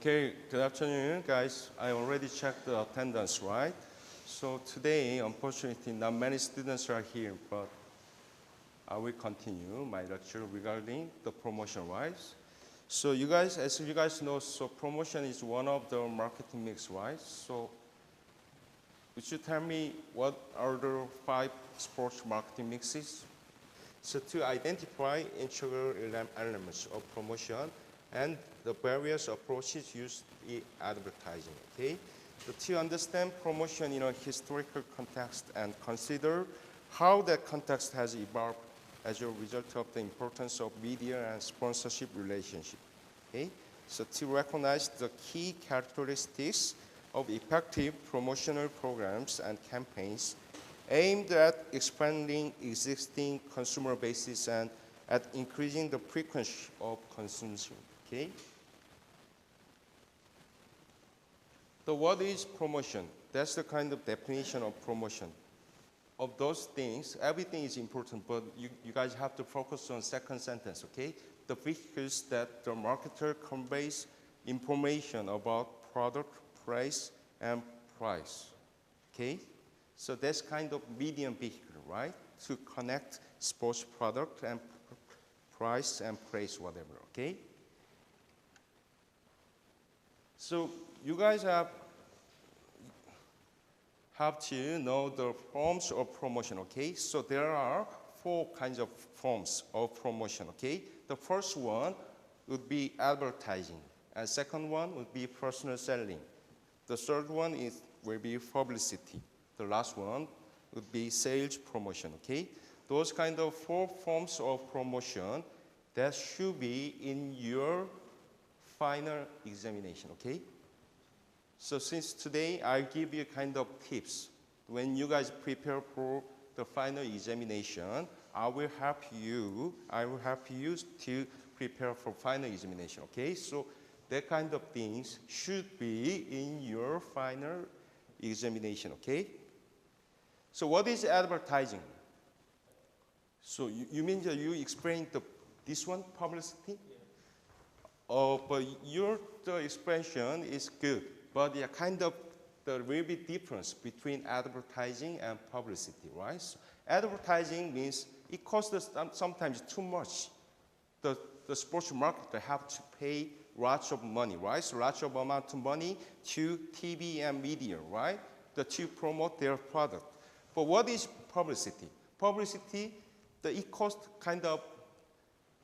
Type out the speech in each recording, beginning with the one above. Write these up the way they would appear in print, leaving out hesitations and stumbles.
Okay, good afternoon, guys. I already checked the attendance, right? So today, unfortunately, not many students are here, but I will continue my lecture regarding the promotion, right? So you guys, as you guys know, so promotion is one of the marketing mix, right? So would you tell me what are the 5 sports marketing mixes? So to identify integral elements of promotion and the various approaches used in advertising, okay? So to understand promotion in a historical context and consider how that context has evolved as a result of the importance of media and sponsorship relationship, okay? So to recognize the key characteristics of effective promotional programs and campaigns aimed at expanding existing consumer bases and at increasing the frequency of consumption, okay? So what is promotion? That's the kind of definition of promotion. Of those things, everything is important, but you guys have to focus on second sentence, okay? The vehicles that the marketer conveys information about product, price, and price, okay? So that's kind of medium vehicle, right? To connect sports product and price and place, whatever, okay? So you guys have to know the forms of promotion, okay? So there are 4 kinds of forms of promotion, okay? The first one would be advertising, and second one would be personal selling. The third one will be publicity. The last one would be sales promotion, okay? Those kind of 4 forms of promotion that should be in your final examination, okay? So since today, I'll give you kind of tips. When you guys prepare for the final examination, I will help you to prepare for final examination, okay? So that kind of things should be in your final examination, okay? So what is advertising? So you mean that you explained this one, publicity? Yeah. But the expression is good, but yeah, kind of the real big difference between advertising and publicity, right? So advertising means it costs sometimes too much. The sports marketer have to pay lots of money, right? So lots of amount of money to TV and media, right? To promote their product. But what is publicity? Publicity, it costs kind of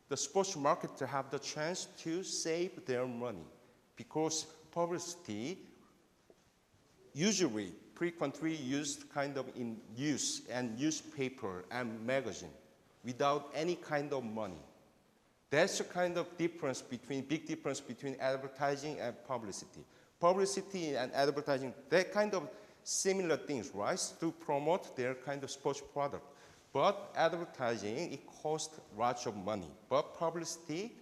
the sports marketer have the chance to save their money because publicity usually frequently used kind of in news and newspaper and magazine without any kind of money. That's the kind of big difference between advertising and publicity. Publicity and advertising, they're kind of similar things, right? To promote their kind of sports product. But advertising, it costs lots of money. But publicity,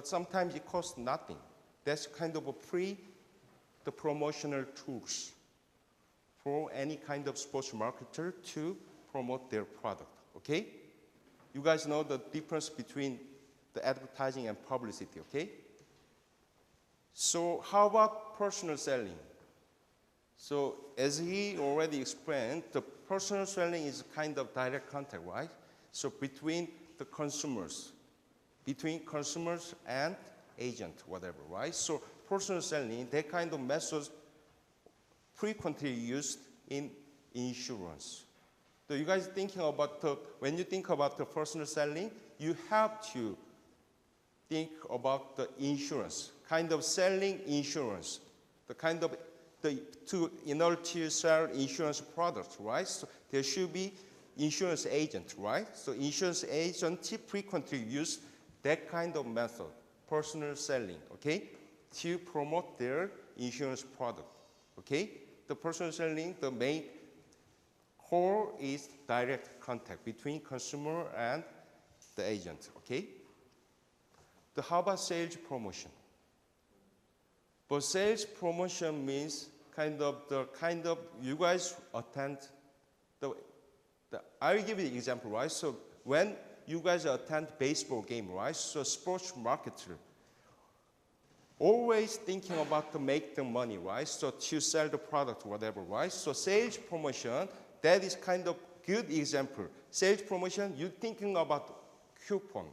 sometimes it costs nothing. That's kind of the promotional tools for any kind of sports marketer to promote their product, okay? You guys know the difference between the advertising and publicity, okay? So how about personal selling? So as he already explained, the personal selling is kind of direct contact, right? So between consumers and agent, whatever, right? So personal selling, that kind of methods frequently used in insurance. So you guys thinking about when you think about the personal selling, you have to think about the insurance, kind of selling insurance, the kind of in order to sell insurance products, right? So there should be insurance agent, right? So insurance agents frequently use that kind of method, personal selling, okay, to promote their insurance product, okay? The personal selling, the main core is direct contact between consumer and the agent, okay? How about sales promotion? But sales promotion means you guys attend I'll give you an example, right? So when you guys attend baseball game, right? So sports marketer always thinking about to make the money, right? So to sell the product, whatever, right? So sales promotion, that is kind of good example. Sales promotion, you're thinking about coupon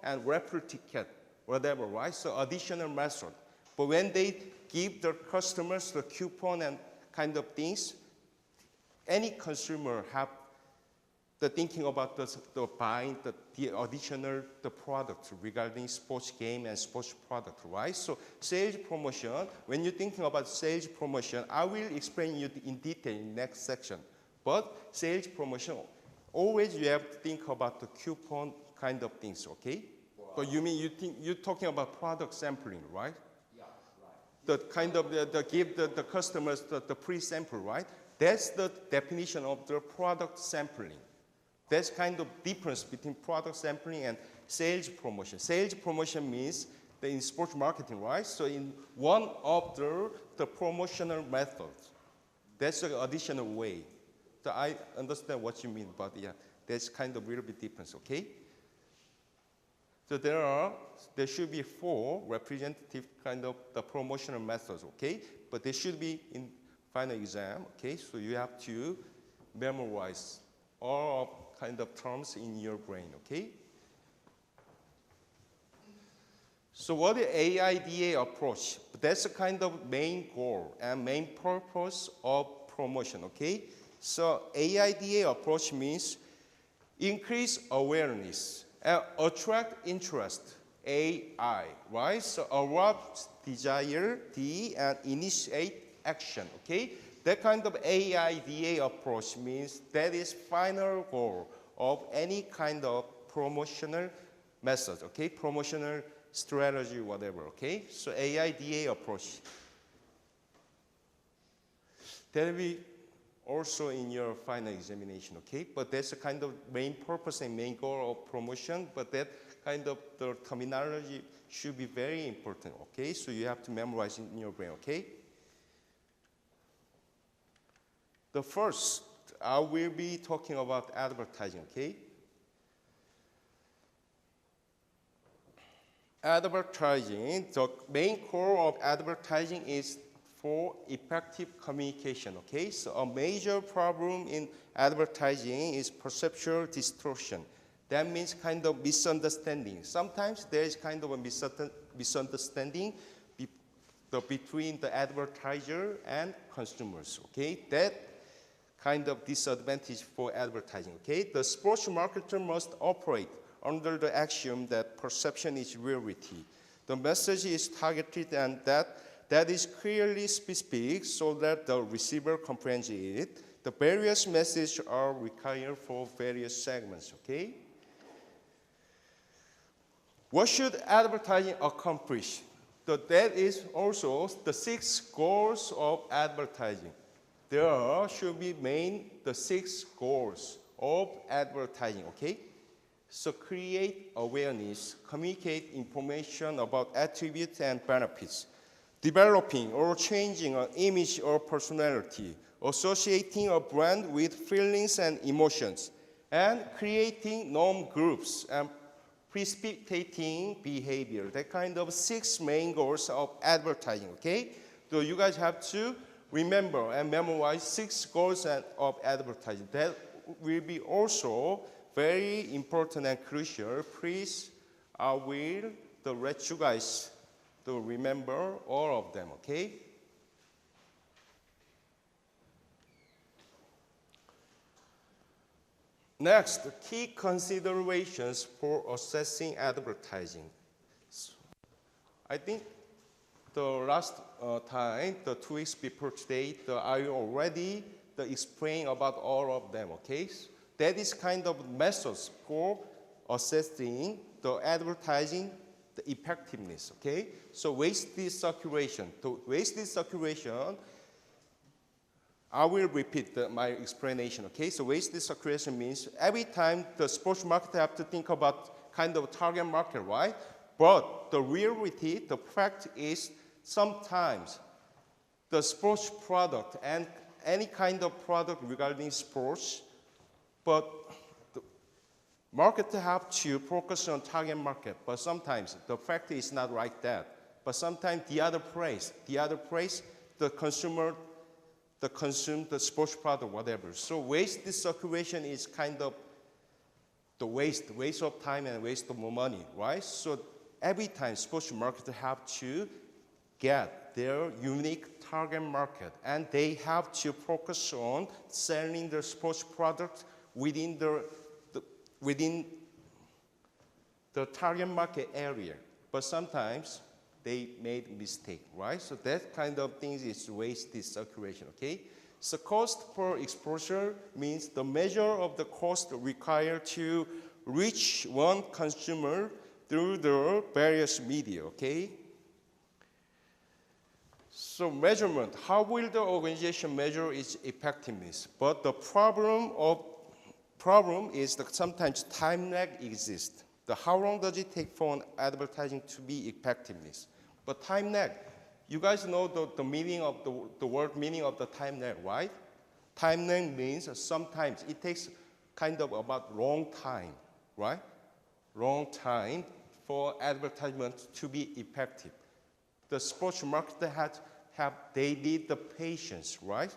and raffle ticket, whatever, right? So additional method. But when they give their customers the coupon and kind of things, any consumer have the thinking about the buying the additional product regarding sports game and sports product, right? So sales promotion, when you're thinking about sales promotion, I will explain you in detail in next section. But sales promotion, always you have to think about the coupon kind of things, okay? Wow. So you mean you're talking about product sampling, right? Yeah, right. The kind of give the customers the pre-sample, right? That's the definition of the product sampling. That's kind of difference between product sampling and sales promotion. Sales promotion means in sports marketing, right? So in one of the promotional methods, that's an additional way. So I understand what you mean, but yeah, that's kind of a little bit difference, okay? So there should be 4 representative kind of the promotional methods, okay? But they should be in final exam, okay? So you have to memorize all of kind of terms in your brain, okay? So what is AIDA approach? That's a kind of main goal and main purpose of promotion, okay? So AIDA approach means increase awareness and attract interest, AI, right? So arouse desire, D, and initiate action, okay? That kind of AIDA approach means that is final goal of any kind of promotional method, okay? Promotional strategy, whatever, okay? So AIDA approach. That will be also in your final examination, okay? But that's a kind of main purpose and main goal of promotion, but that kind of the terminology should be very important, okay? So you have to memorize it in your brain, okay? The first, I will be talking about advertising, okay? Advertising, the main core of advertising is for effective communication, okay? So a major problem in advertising is perceptual distortion. That means kind of misunderstanding. Sometimes there is kind of a misunderstanding between the advertiser and consumers, okay? That kind of disadvantage for advertising, okay? The sports marketer must operate under the axiom that perception is reality. The message is targeted and that is clearly specific so that the receiver comprehends it. The various messages are required for various segments, okay? What should advertising accomplish? That is also the 6 goals of advertising. There should be the 6 goals of advertising, okay? So create awareness, communicate information about attributes and benefits, developing or changing an image or personality, associating a brand with feelings and emotions, and creating norm groups and precipitating behavior. That kind of 6 main goals of advertising, okay? So you guys have to remember and memorize 6 goals of advertising. That will be also very important and crucial. Please, I will let you guys to remember all of them, okay? Next, key considerations for assessing advertising. So, I think the last time, the 2 weeks before today, I already explained about all of them, okay? That is kind of methods for assessing the advertising, the effectiveness, okay? So wasted circulation. To wasted circulation, I will repeat my explanation, okay? So wasted circulation means every time the sports marketer have to think about kind of target market, right? But the reality, the fact is sometimes the sports product and any kind of product regarding sports, but Market have to focus on target market, but sometimes the fact is not like that. But sometimes the other place, the consumer, consume the sports product, whatever. So waste circulation is kind of the waste of time and waste of money, right? So every time sports market have to get their unique target market, and they have to focus on selling their sports product within the target market area. But sometimes they made mistake, right? So that kind of things is waste circulation, okay? So cost per exposure means the measure of the cost required to reach one consumer through the various media, okay? So measurement, how will the organization measure its effectiveness? But the problem is that sometimes time lag exists. How long does it take for an advertising to be effectiveness? But time lag, you guys know the meaning of the word meaning of the time lag, right? Time lag means sometimes it takes kind of about long time, right? Long time for advertisement to be effective. The sports market they need the patience, right?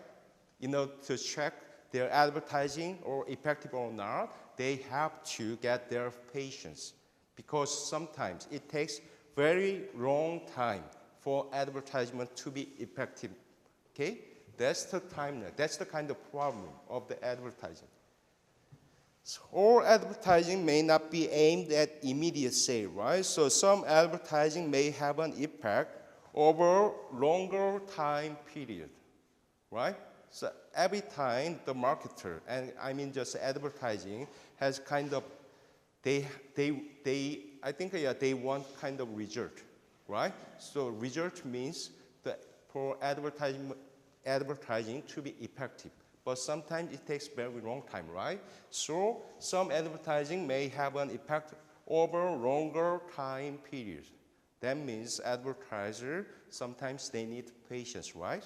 To check their advertising or effective or not, they have to get their patience because sometimes it takes very long time for advertisement to be effective, okay? That's the time lag. That's the kind of problem of the advertising. So all advertising may not be aimed at immediate sale, right? So some advertising may have an impact over longer time period, right? So every time the marketer, and I mean just advertising, has kind of, they want kind of result, right? So result means that for advertising to be effective. But sometimes it takes very long time, right? So some advertising may have an impact over longer time period. That means advertisers, sometimes they need patience, right?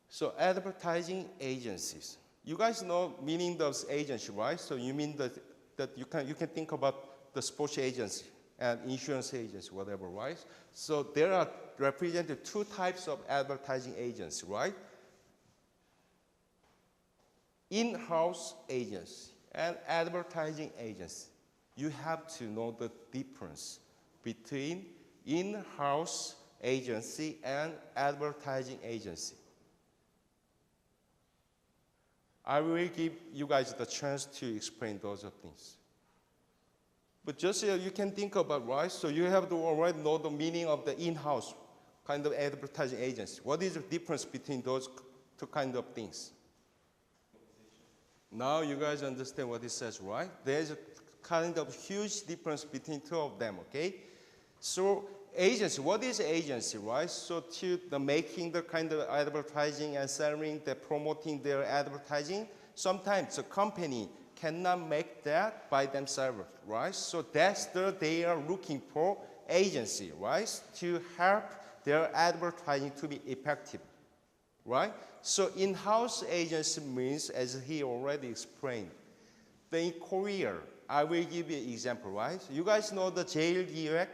So advertising agencies. You guys know meaning of agency, right? So you mean that you can think about the sports agency and insurance agency, whatever, right? So there are represented two types of advertising agency, right? In-house agency and advertising agency. You have to know the difference between in-house agency and advertising agency. I will give you guys the chance to explain those things. But just you can think about, right? So you have to already know the meaning of the in-house kind of advertising agency. What is the difference between those two kind of things? Now you guys understand what it says, right? There's a kind of huge difference between two of them, okay? So agency, what is agency, right? So to the making the kind of advertising and selling, the promoting their advertising, sometimes a company cannot make that by themselves, right? So that's they are looking for agency, right? To help their advertising to be effective, right? So in-house agency means, as he already explained, in Korea, I will give you an example, right? You guys know the 제일기획?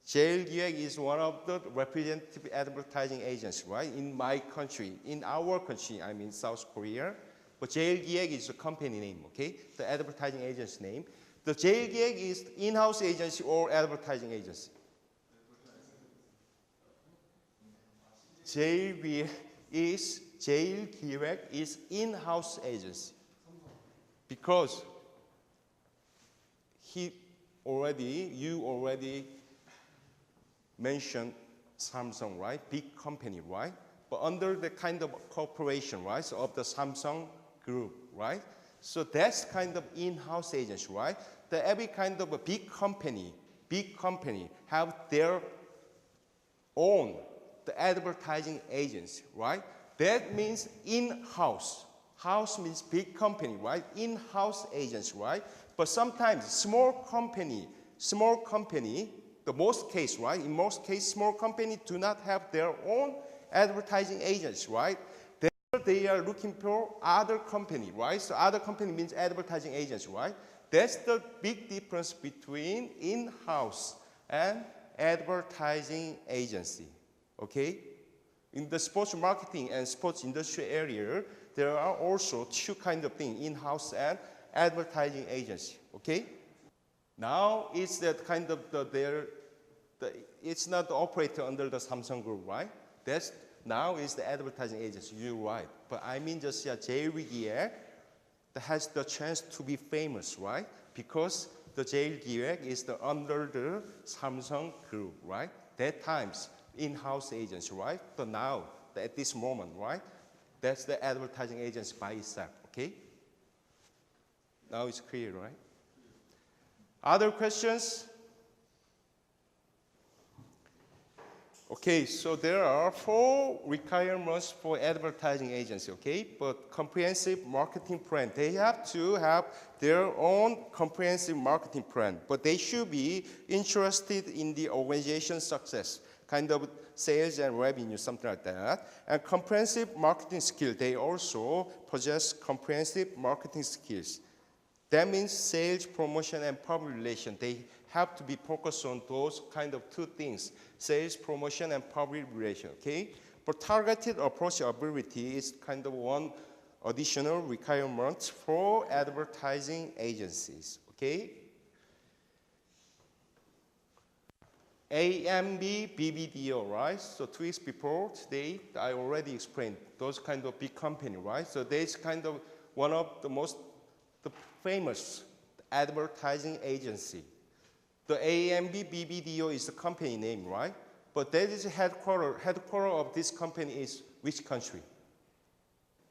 제일기획 is one of the representative advertising agencies, right? In my country, in our country, I mean South Korea. But 제일기획 is the company name, okay? The advertising agency name. The 제일기획 is in-house agency or advertising agency. 제일기획 is in-house agency because you already mentioned Samsung, right? Big company, right? But under the kind of corporation, right? So of the Samsung group, right? So that's kind of in-house agency, right? Every kind of a big company have their own the advertising agency, right? That means in-house. House means big company, right? In-house agency, right? But sometimes small company, the most case, right? In most cases, small company do not have their own advertising agents, right? They are looking for other company, right? So other company means advertising agents, right? That's the big difference between in-house and advertising agency, okay? In the sports marketing and sports industry area, there are also two kinds of things, in-house and advertising agency, okay? Now it's that kind of it's not the operator under the Samsung Group, right? Now is the advertising agency, you're right. But I mean just 제1기획 that has the chance to be famous, right? Because the 제1기획 is under the Samsung Group, right? That times in-house agency, right? But now, at this moment, right? That's the advertising agency by itself, okay? Now it's clear, right? Other questions? Okay, so there are 4 requirements for advertising agency, okay? But comprehensive marketing plan, they have to have their own comprehensive marketing plan, but they should be interested in the organization's success, kind of sales and revenue, something like that. And comprehensive marketing skill, they also possess comprehensive marketing skills. That means sales, promotion, and public relation. They have to be focused on those kind of 2 things, sales, promotion, and public relation, okay? But targeted approach ability is kind of one additional requirement for advertising agencies, okay? AMB, BBDO, right? So 2 weeks before today, I already explained those kind of big company, right? So there's kind of one of the most famous advertising agency. The AMB BBDO is the company name, right? But that is headquarter of this company is which country?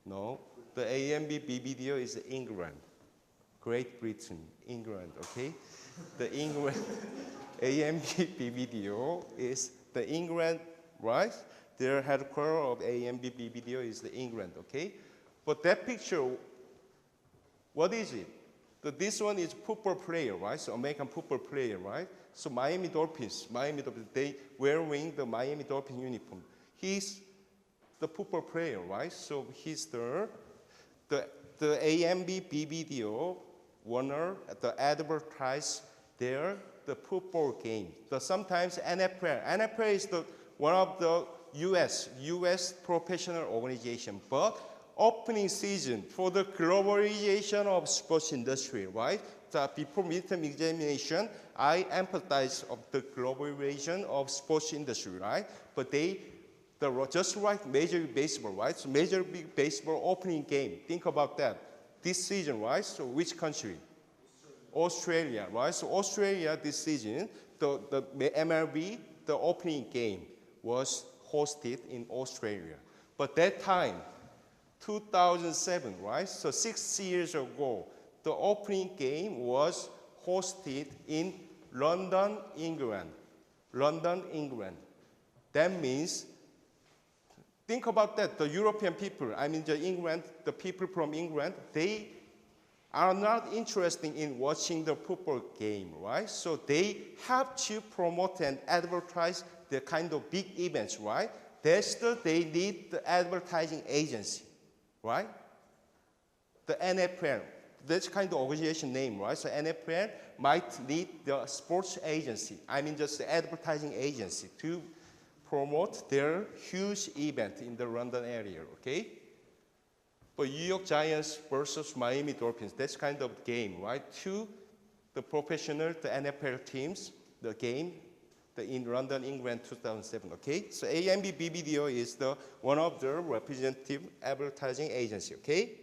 No, the AMB BBDO is England, Great Britain, England, okay? The England, AMB BBDO is the England, right? Their headquarter of AMB BBDO is the England, okay? But that picture, what is it? This one is football player, right? So American football player, right? So Miami Dolphins, they wearing the Miami Dolphins uniform. He's the football player, right? So he's the AMB BBDO owner, the advertise there, the football game. Sometimes NFL is one of the US professional organization, but opening season for the globalization of sports industry, right? Before midterm examination, I empathize of the globalization of sports industry, right? But just like Major League Baseball, right? So Major League Baseball opening game, think about that. This season, right? So which country? Australia, right? So Australia this season, the MLB, the opening game was hosted in Australia. But that time, 2007, right? So 6 years ago, the opening game was hosted in London, England. London, England. That means, think about that, the European people, I mean the people from England, they are not interested in watching the football game, right? So they have to promote and advertise the kind of big events, right? They need the advertising agency. Right? The NFL, that's kind of organization name, right? So NFL might need the sports agency, I mean just the advertising agency to promote their huge event in the London area, okay? But New York Giants versus Miami Dolphins, that's kind of game, right? The professional, the NFL teams, the game, in London, England, 2007, okay? So AMB BBDO is one of the representative advertising agency, okay?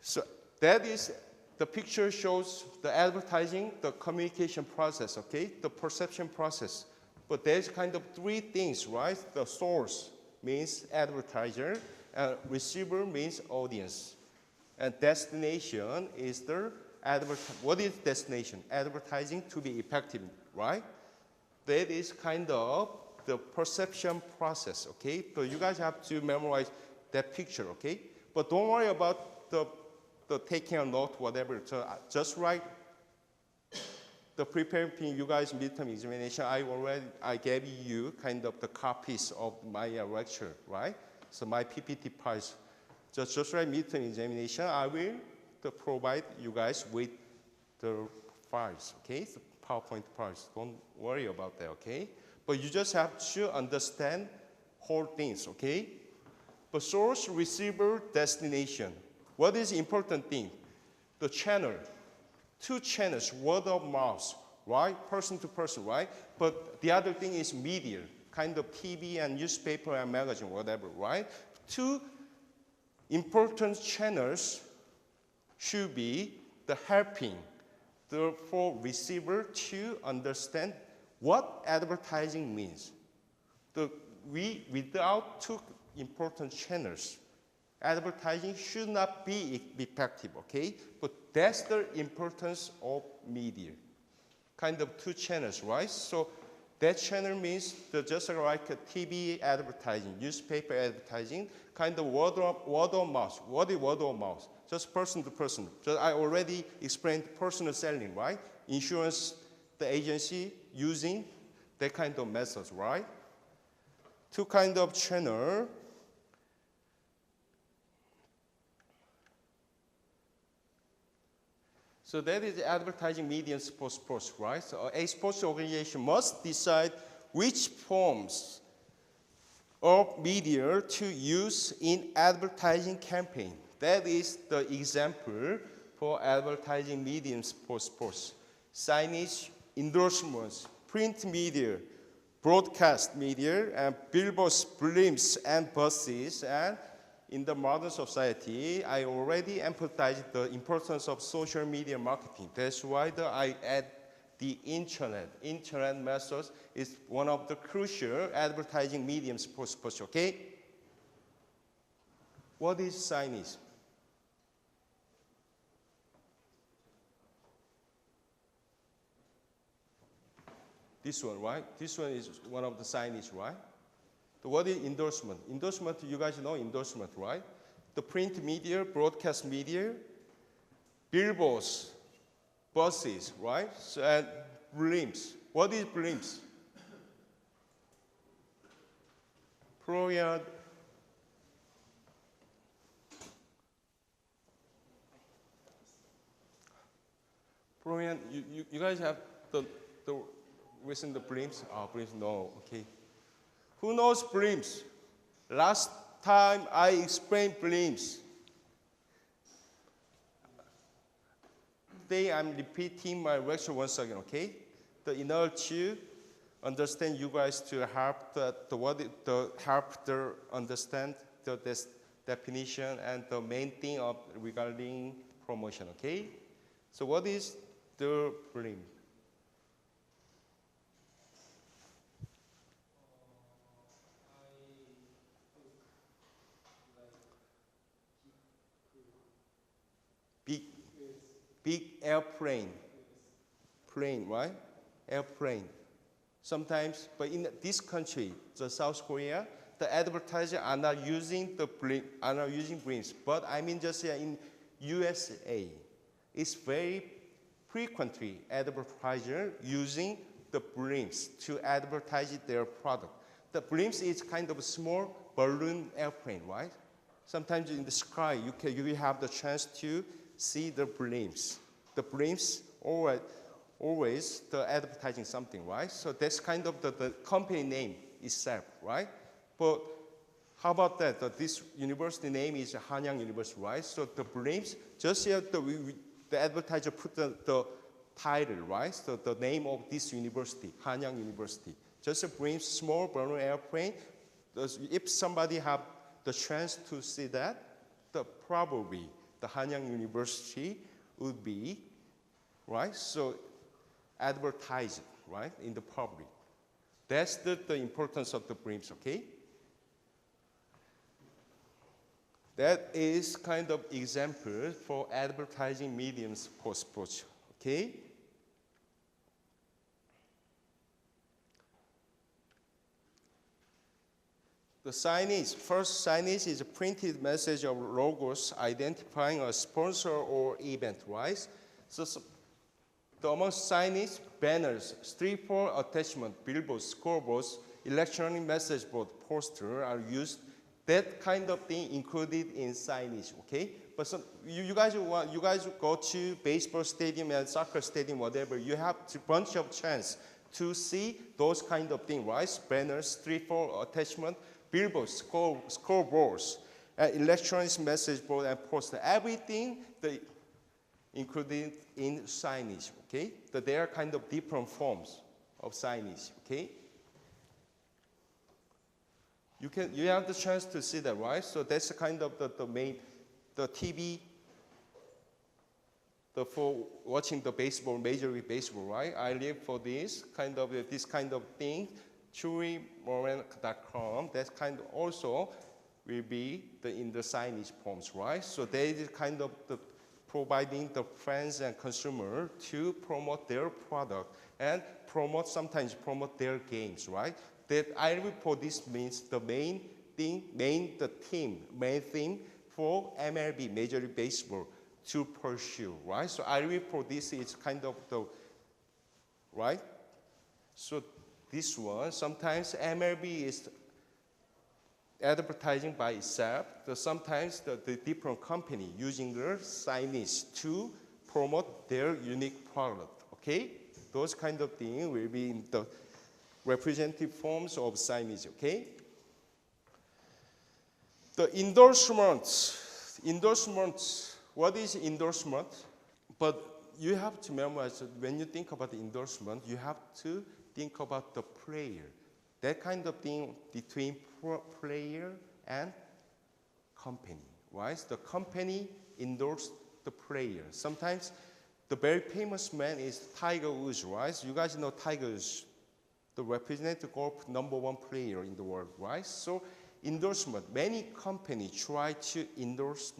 So that is, the picture shows the advertising, the communication process, okay? The perception process. But there's kind of 3 things, right? The source means advertiser, and receiver means audience. And destination is what is destination? Advertising to be effective, right? That is kind of the perception process, okay? So you guys have to memorize that picture, okay? But don't worry about the taking a note, whatever. So just write the preparing you guys midterm examination, I gave you kind of the copies of my lecture, right? So my PPT files. Just like midterm examination, I will provide you guys with the files, okay? The PowerPoint files. Don't worry about that, okay? But you just have to understand whole things, okay? But source, receiver, destination. What is the important thing? The channel. 2 channels, word of mouth, right? Person to person, right? But the other thing is media, kind of TV and newspaper and magazine, whatever, right? 2 important channels should be the helping for receiver to understand what advertising means. Without 2 important channels, advertising should not be effective, okay? But that's the importance of media. Kind of 2 channels, right? So that channel means just like a TV advertising, newspaper advertising, kind of word of mouth. What is word of mouth? Just person to person. I already explained personal selling, right? Insurance, the agency using that kind of methods, right? 2 kind of channel. So that is advertising medium sports, right? So a sports organization must decide which forms of media to use in advertising campaign. That is the example for advertising medium sports. Signage, endorsements, print media, broadcast media, and billboards, blimps, and buses. And in the modern society, I already emphasized the importance of social media marketing. That's why I add the internet. Internet methods is one of the crucial advertising mediums for sports, okay? What is signage? This one, right? This one is one of the signage, right? So what is endorsement? Endorsement, you guys know endorsement, right? The print media, broadcast media, billboards, buses, right? So, and blimps. What is blimps? Florian. Florian, you guys have the recent the blimps? Oh, blimps, no, okay. Who knows blimps? Last time I explained blimps. Today I'm repeating my lecture once again, okay? In order to understand you guys to help understand this definition and the main thing of regarding promotion, okay? So what is the blimp? Big airplane, plane, right? Airplane. Sometimes, but in this country, the South Korea, the advertisers are not using blimps. But I mean, just in USA, it's very frequently advertisers using the blimps to advertise their product. The blimps is kind of a small balloon airplane, right? Sometimes in the sky, you will have the chance to see the blimps. The blimps always the advertising something, right? So that's kind of the company name itself, right? But how about that? This university name is Hanyang University, right? So the blimps, just here the advertiser put the title, right? So the name of this university, Hanyang University. Just a blimp, small balloon airplane. If somebody have the chance to see that, probably the Hanyang University would be, right? So advertise it, right, in the public. That's the importance of the blimps, okay? That is kind of example for advertising mediums for sports, okay? The signage, first signage is a printed message of logos identifying a sponsor or event, right? So among signage, banners, street pole attachment, billboards, scoreboards, electronic message board, poster are used. That kind of thing included in signage, okay? But you guys go to baseball stadium and soccer stadium, whatever. You have a bunch of chance to see those kind of things, right? Banners, street pole attachment, billboards, scoreboards, electronic message board, and poster. Everything included in signage, okay? There are kind of different forms of signage, okay? You have the chance to see that, right? So that's the kind of the main, the TV, for watching the baseball, Major League Baseball, right? I live for this kind of thing. ChuriMoran.com. That kind of also will be in the signage forms, right? So they is kind of providing the fans and consumer to promote their product and sometimes promote their games, right? That I report this means the main theme for MLB, Major League Baseball, to pursue, right? So I report this is kind of right? So this one, sometimes MLB is advertising by itself. Sometimes the different company using their signage to promote their unique product, okay? Those kind of things will be in the representative forms of signage, okay? The endorsements, what is endorsement? But you have to memorize that when you think about the endorsement, you have to think about the player. That kind of thing between player and company, right? The company endorsed the player. Sometimes the very famous man is Tiger Woods, right? So you guys know Tiger Woods, the representative golf #1 player in the world, right? So endorsement, many companies try to endorse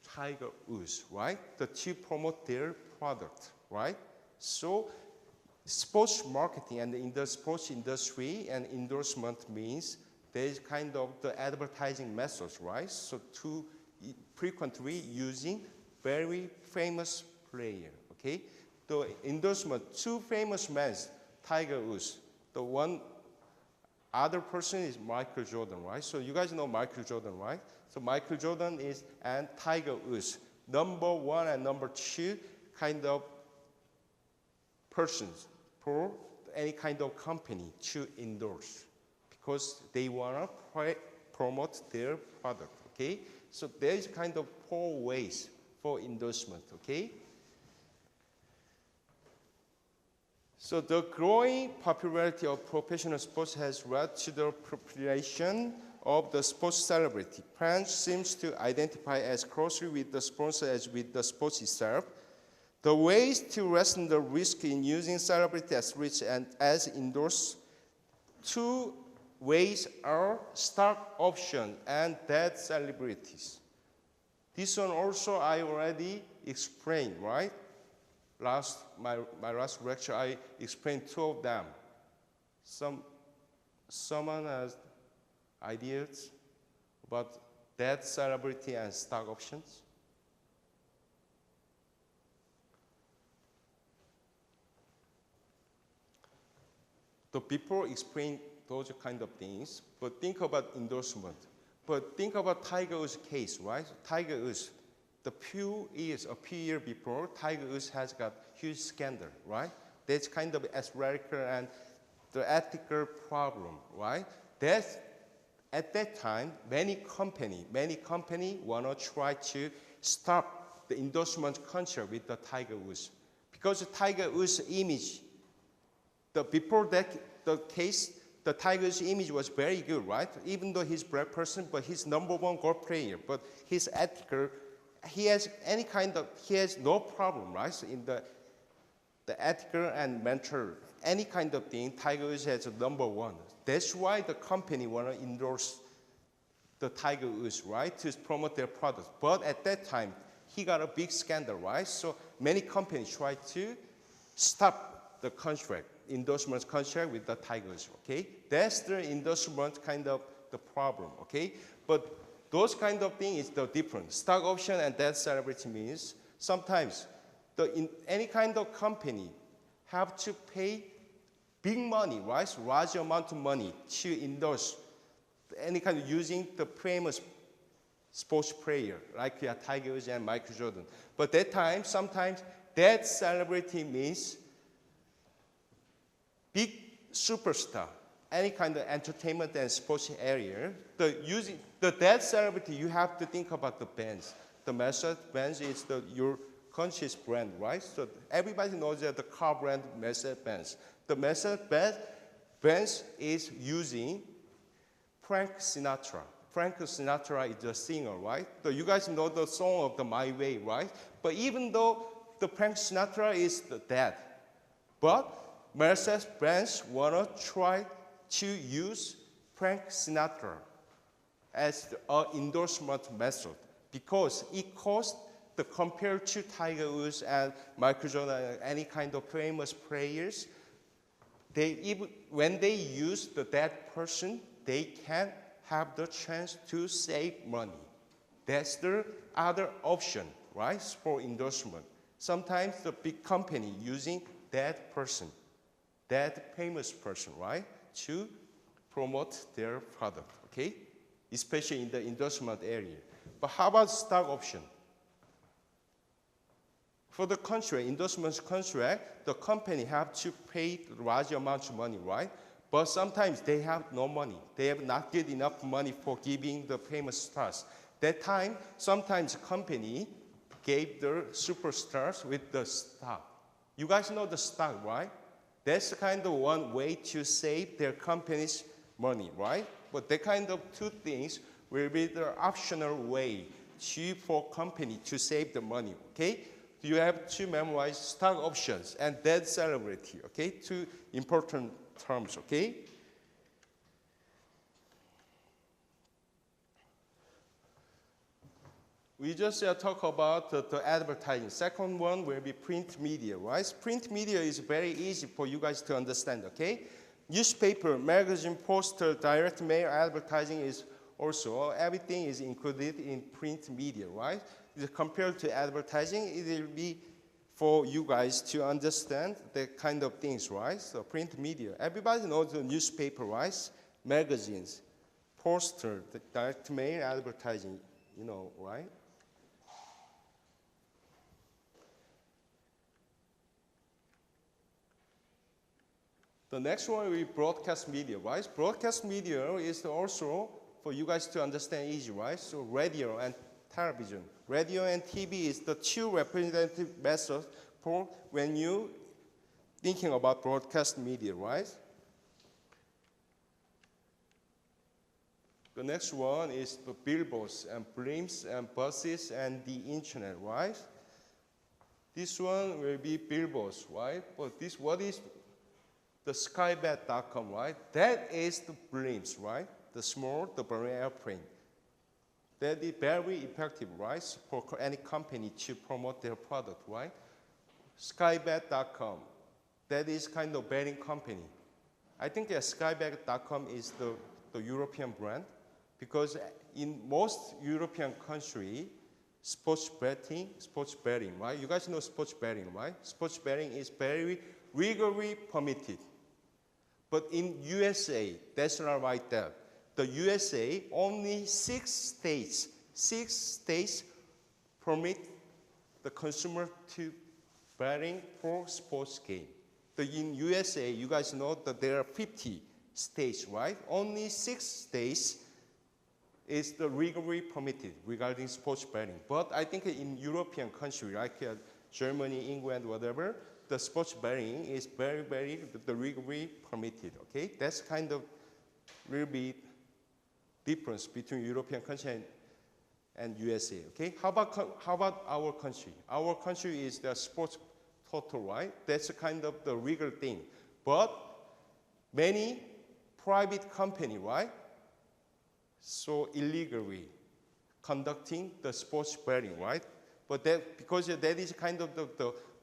Tiger Woods, right? To promote their product, right? So sports marketing and in the sports industry and endorsement means there's kind of the advertising methods, right? So to frequently using very famous player, okay? The endorsement, two famous men, Tiger Woods. The one other person is Michael Jordan, right? So you guys know Michael Jordan, right? So Michael Jordan and Tiger Woods, #1 and #2 kind of persons for any kind of company to endorse because they want to promote their product, okay? So there is kind of 4 ways for endorsement, okay? So the growing popularity of professional sports has led to the proliferation of the sports celebrity. Fans seems to identify as closely with the sponsor as with the sports itself. The ways to lessen the risk in using celebrity athletes and as endorsed, 2 ways are stock option and dead celebrities. This one also I already explained, right? My last lecture, I explained 2 of them. Someone has ideas about dead celebrity and stock options? The people explain those kind of things, but think about endorsement. But think about Tiger Woods' case, right? Tiger Woods, a few years before, Tiger Woods has got huge scandal, right? That's kind of ethical and the ethical problem, right? At that time, many company want to try to stop the endorsement contract with the Tiger Woods because the Tiger Woods' image, before the case, the Tiger's image was very good, right? Even though he's a black person, but he's #1 golf player, but he's ethical. He has no problem, right? So in the ethical and mental, any kind of thing, Tiger Woods has a #1. That's why the company want to endorse the Tiger Woods, right, to promote their products. But at that time, he got a big scandal, right? So many companies tried to stop the endorsement contract with the Tiger Woods, okay? That's the endorsement kind of the problem, okay? But those kind of things is the difference. Stock option and dead celebrity means sometimes in any kind of company have to pay big money, right? Large amount of money to endorse any kind of using the famous sports player like Tiger Woods and Michael Jordan. But that time, sometimes that celebrity means big superstar, any kind of entertainment and sports area. That celebrity, you have to think about the brands. The Mercedes-Benz is your country's brand, right? So everybody knows that the car brand Mercedes-Benz. The Mercedes-Benz is using Frank Sinatra. Frank Sinatra is the singer, right? So you guys know the song of the My Way, right? But even though the Frank Sinatra is dead, but Mercedes-Benz wanna try to use Frank Sinatra as an endorsement method because it costs compared to Tiger Woods and Michael Jordan and any kind of famous players, when they use the dead person, they can have the chance to save money. That's the other option, right, for endorsement. Sometimes the big company using that person, that famous person, right, to promote their product, okay? Especially in the endorsement area. But how about stock option? For the contract, endorsement contract, the company have to pay large amounts of money, right? But sometimes they have no money. They have not get enough money for giving the famous stars. That time, sometimes the company gave the superstars with the stock. You guys know the stock, right? That's kind of one way to save their company's money, right? But that kind of two things will be the optional way for company to save the money, okay? You have to memorize stock options and dead celebrity, okay? Two important terms, okay? We just talk about the advertising. Second one will be print media, right? Print media is very easy for you guys to understand, okay? Newspaper, magazine, poster, direct mail advertising is also, everything is included in print media, right? Compared to advertising, it will be for you guys to understand the kind of things, right? So print media, everybody knows the newspaper, right? Magazines, poster, the direct mail advertising, you know, right? The next one will be broadcast media, right? Broadcast media is also for you guys to understand easy, right? So radio and television. Radio and TV is the two representative methods for when you thinking about broadcast media, right? The next one is the billboards and blimps and buses and the internet, right? This one will be billboards, right? But what is the skybet.com, right? That is the blimps, right? The small, the balloon airplane. That is very effective, right? For any company to promote their product, right? Skybet.com, that is kind of betting company. I think skybet.com is the European brand because in most European countries, sports betting, right? You guys know sports betting, right? Sports betting is very legally permitted. But in USA, that's not right there. The USA, only 6 states permit the consumer to betting for sports game. In USA, you guys know that there are 50 states, right? Only 6 states is the legally permitted regarding sports betting. But I think in European countries, like Germany, England, whatever, the sports betting is very, very legally permitted, okay? That's kind of little bit difference between European country and USA, okay? How about our country? Our country is the sports total, right? That's a kind of the legal thing. But many private company, right? So illegally conducting the sports betting, right? But because that is kind of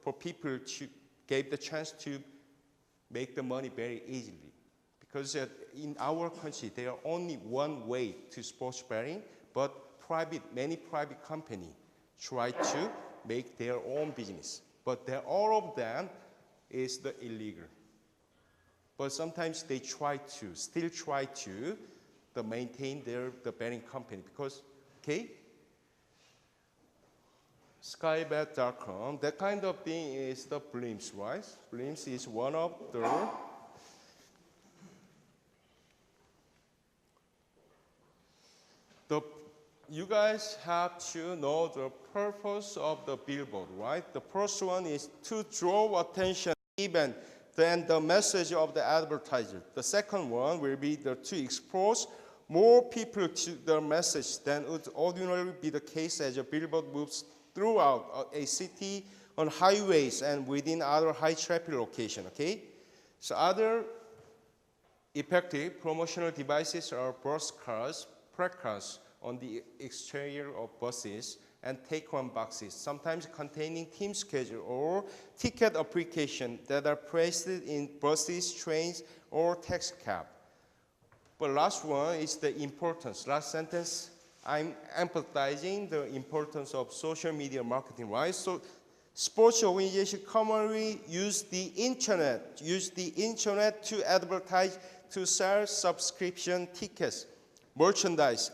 for people to get the chance to make the money very easily. Because in our country, there are only one way to sports betting, but many private companies try to make their own business. but all of them is the illegal. But sometimes they still try to maintain the betting company because, okay, skybet.com, that kind of thing is the Blimps, right? Blimps is one of you guys have to know the purpose of the billboard, right? The first one is to draw attention event, then the message of the advertiser. The second one will be to expose more people to the message than would ordinarily be the case as a billboard moves throughout a city on highways and within other high traffic locations, okay? So other effective promotional devices are bus cars, placards on the exterior of buses, and take-home boxes, sometimes containing team schedule or ticket application that are placed in buses, trains, or taxi cab. But last one is the importance. Last sentence, I'm emphasizing the importance of social media marketing, right? So sports organizations commonly use the internet to advertise, to sell subscription tickets, merchandise,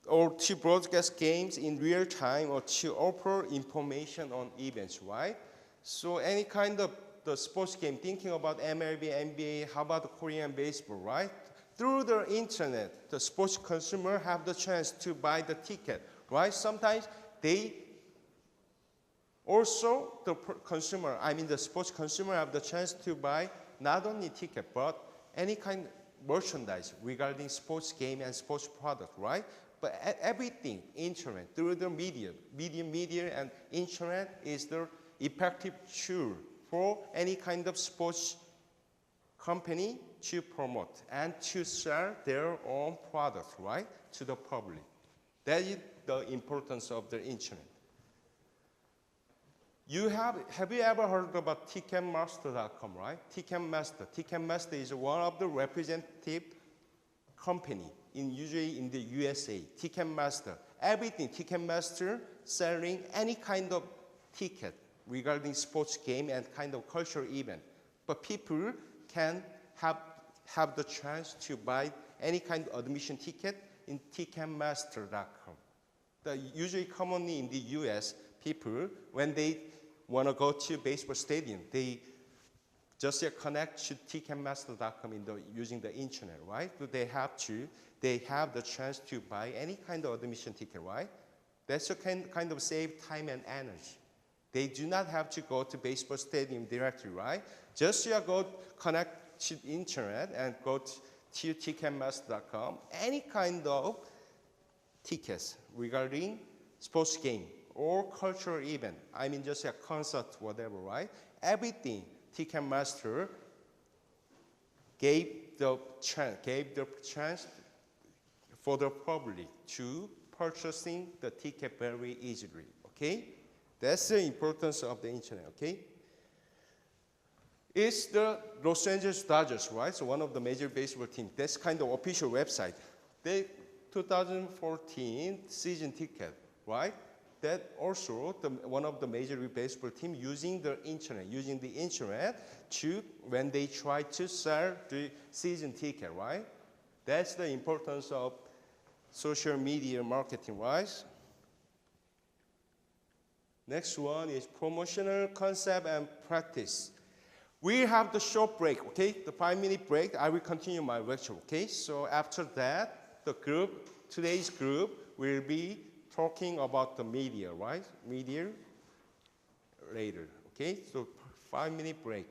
or to broadcast games in real time, or to offer information on events, right? So any kind of the sports game, thinking about MLB, NBA, how about the Korean baseball, right? Through the internet, the sports consumer have the chance to buy the ticket, right? Sometimes they also, the sports consumer have the chance to buy not only ticket, but any kind of merchandise regarding sports game and sports product, right? But everything, internet, through the media and internet is the effective tool for any kind of sports company to promote and to sell their own product, right, to the public. That is the importance of the internet. Have you ever heard about Ticketmaster.com, right? Ticketmaster is one of the representative company usually in the USA. Ticketmaster, everything Ticketmaster selling any kind of ticket regarding sports game and kind of cultural event. But people can have the chance to buy any kind of admission ticket in Ticketmaster.com. Usually commonly in the US, people, when they want to go to baseball stadium, they just connect to Ticketmaster.com using the internet, right? So they have the chance to buy any kind of admission ticket, right? That's a kind of save time and energy. They do not have to go to baseball stadium directly, right? Just go connect to the internet and go to Ticketmaster.com, any kind of tickets regarding sports game or cultural event. Just a concert, whatever, right? Everything Ticketmaster gave the chance for the public to purchasing the ticket very easily, okay? That's the importance of the internet, okay? It's the Los Angeles Dodgers, right? So one of the major baseball teams. That's kind of official website. They 2014 season ticket, right? That also one of the major baseball team using the internet to when they try to sell the season ticket, right? That's the importance of social media marketing, right? Next one is promotional concept and practice. We have the short break, okay? The 5-minute break. I will continue my lecture, okay? So after that, today's group will be talking about the media, right? Media later, okay? So 5-minute break.